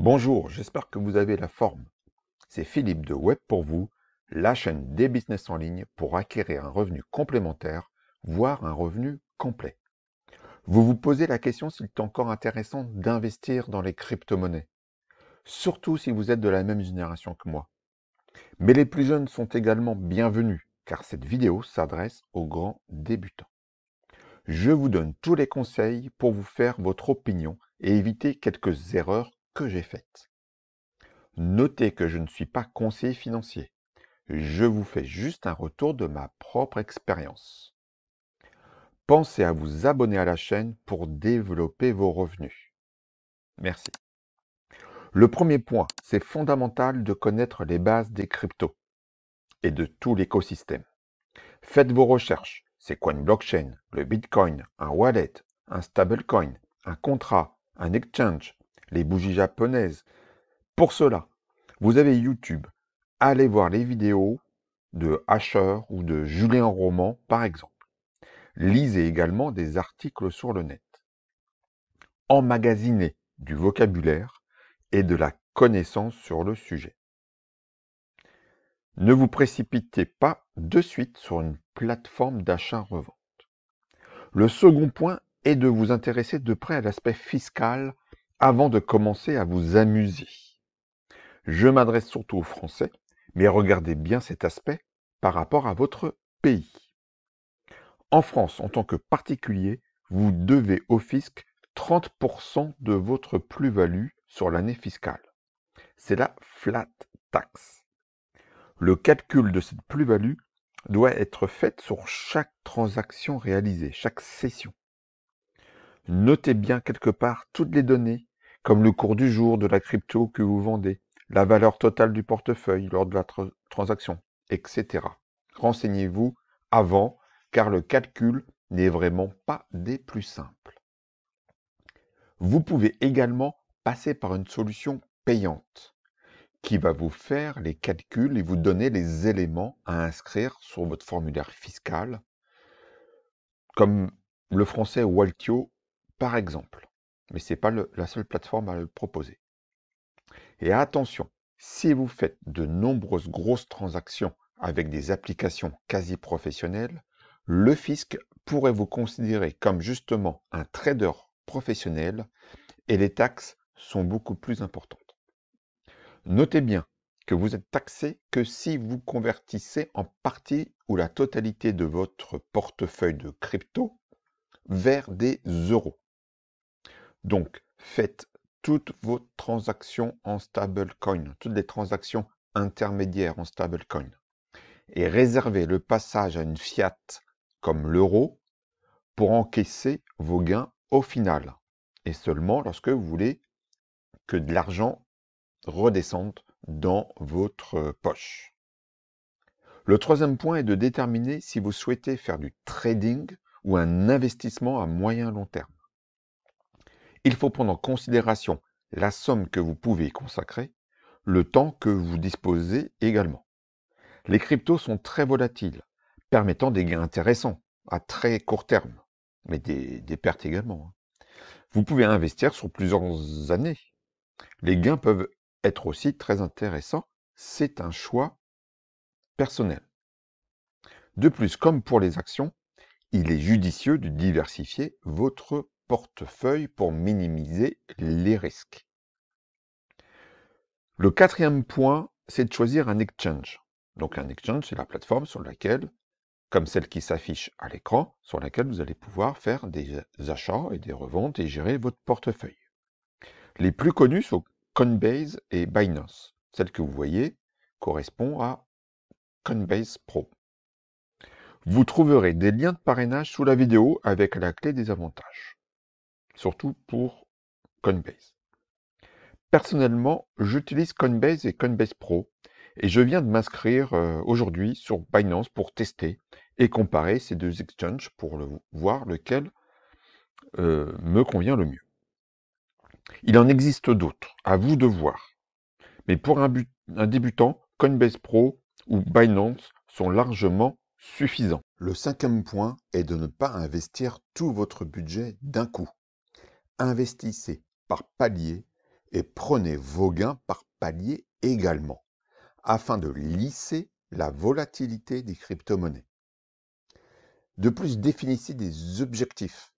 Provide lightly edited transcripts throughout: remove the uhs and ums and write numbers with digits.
Bonjour, j'espère que vous avez la forme. C'est Philippe de Web pour vous, la chaîne des business en ligne pour acquérir un revenu complémentaire, voire un revenu complet. Vous vous posez la question s'il est encore intéressant d'investir dans les crypto-monnaies, surtout si vous êtes de la même génération que moi. Mais les plus jeunes sont également bienvenus, car cette vidéo s'adresse aux grands débutants. Je vous donne tous les conseils pour vous faire votre opinion et éviter quelques erreurs que j'ai faites. Notez que je ne suis pas conseiller financier. Je vous fais juste un retour de ma propre expérience. Pensez à vous abonner à la chaîne pour développer vos revenus. Merci. Le premier point, c'est fondamental de connaître les bases des cryptos et de tout l'écosystème. Faites vos recherches. C'est quoi une blockchain, le bitcoin, un wallet, un stablecoin, un contrat, un exchange, les bougies japonaises. Pour cela, vous avez YouTube. Allez voir les vidéos de Asher ou de Julien Roman, par exemple. Lisez également des articles sur le net. Emmagasinez du vocabulaire et de la connaissance sur le sujet. Ne vous précipitez pas de suite sur une plateforme d'achat-revente. Le second point est de vous intéresser de près à l'aspect fiscal avant de commencer à vous amuser. Je m'adresse surtout aux Français, mais regardez bien cet aspect par rapport à votre pays. En France, en tant que particulier, vous devez au fisc 30% de votre plus-value sur l'année fiscale. C'est la flat tax. Le calcul de cette plus-value doit être fait sur chaque transaction réalisée, chaque session. Notez bien quelque part toutes les données, comme le cours du jour de la crypto que vous vendez, la valeur totale du portefeuille lors de la transaction, etc. Renseignez-vous avant, car le calcul n'est vraiment pas des plus simples. Vous pouvez également passer par une solution payante qui va vous faire les calculs et vous donner les éléments à inscrire sur votre formulaire fiscal, comme le français Waltio par exemple. Mais ce n'est pas la seule plateforme à le proposer. Et attention, si vous faites de nombreuses grosses transactions avec des applications quasi professionnelles, le fisc pourrait vous considérer comme justement un trader professionnel et les taxes sont beaucoup plus importantes. Notez bien que vous êtes taxé que si vous convertissez en partie ou la totalité de votre portefeuille de crypto vers des euros. Donc, faites toutes vos transactions en stablecoin, toutes les transactions intermédiaires en stablecoin, et réservez le passage à une fiat comme l'euro pour encaisser vos gains au final, et seulement lorsque vous voulez que de l'argent redescende dans votre poche. Le troisième point est de déterminer si vous souhaitez faire du trading ou un investissement à moyen long terme. Il faut prendre en considération la somme que vous pouvez y consacrer, le temps que vous disposez également. Les cryptos sont très volatiles, permettant des gains intéressants à très court terme, mais des pertes également. Vous pouvez investir sur plusieurs années. Les gains peuvent être aussi très intéressants. C'est un choix personnel. De plus, comme pour les actions, il est judicieux de diversifier votre portefeuille pour minimiser les risques. Le quatrième point, c'est de choisir un exchange. Donc un exchange, c'est la plateforme sur laquelle, comme celle qui s'affiche à l'écran, sur laquelle vous allez pouvoir faire des achats et des reventes et gérer votre portefeuille. Les plus connus sont Coinbase et Binance. Celle que vous voyez correspond à Coinbase Pro. Vous trouverez des liens de parrainage sous la vidéo avec la clé des avantages, surtout pour Coinbase. Personnellement, j'utilise Coinbase et Coinbase Pro et je viens de m'inscrire aujourd'hui sur Binance pour tester et comparer ces deux exchanges pour voir lequel me convient le mieux. Il en existe d'autres, à vous de voir. Mais pour un débutant, Coinbase Pro ou Binance sont largement suffisants. Le cinquième point est de ne pas investir tout votre budget d'un coup. Investissez par palier et prenez vos gains par palier également, afin de lisser la volatilité des crypto-monnaies. De plus, définissez des objectifs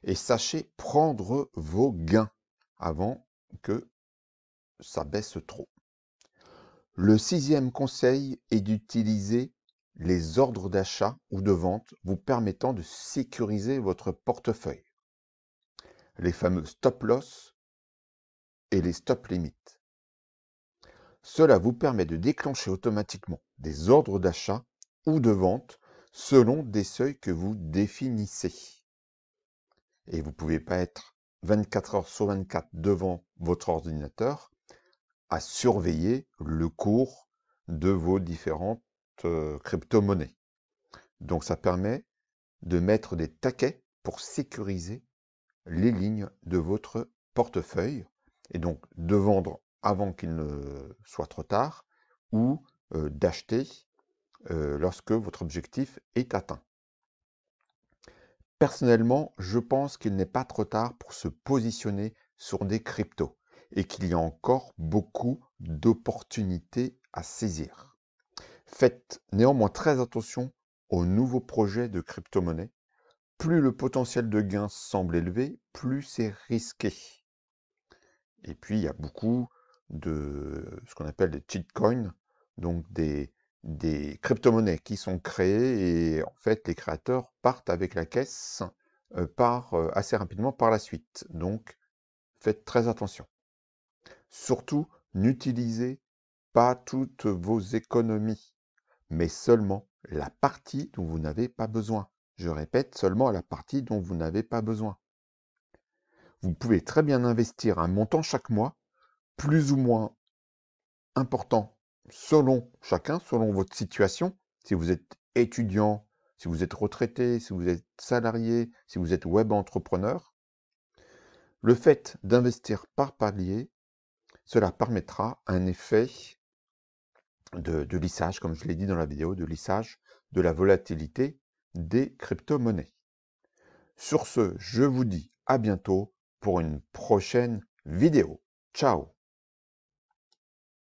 et sachez prendre vos gains avant que ça baisse trop. Le 6e conseil est d'utiliser les ordres d'achat ou de vente vous permettant de sécuriser votre portefeuille. Les fameux stop loss et les stop limits. Cela vous permet de déclencher automatiquement des ordres d'achat ou de vente selon des seuils que vous définissez. Et vous ne pouvez pas être 24 heures sur 24 devant votre ordinateur à surveiller le cours de vos différentes crypto-monnaies. Donc ça permet de mettre des taquets pour sécuriser les lignes de votre portefeuille et donc de vendre avant qu'il ne soit trop tard ou d'acheter lorsque votre objectif est atteint. Personnellement, je pense qu'il n'est pas trop tard pour se positionner sur des cryptos et qu'il y a encore beaucoup d'opportunités à saisir. Faites néanmoins très attention aux nouveaux projets de crypto-monnaie. Plus le potentiel de gain semble élevé, plus c'est risqué. Et puis, il y a beaucoup de ce qu'on appelle des cheat coins, donc des crypto-monnaies qui sont créées et en fait, les créateurs partent avec la caisse assez rapidement par la suite. Donc, faites très attention. Surtout, n'utilisez pas toutes vos économies, mais seulement la partie dont vous n'avez pas besoin. Je répète, seulement la partie dont vous n'avez pas besoin. Vous pouvez très bien investir un montant chaque mois, plus ou moins important selon chacun, selon votre situation. Si vous êtes étudiant, si vous êtes retraité, si vous êtes salarié, si vous êtes web entrepreneur, le fait d'investir par palier, cela permettra un effet de lissage, comme je l'ai dit dans la vidéo, de lissage de la volatilité des crypto-monnaies. Sur ce, je vous dis à bientôt pour une prochaine vidéo. Ciao!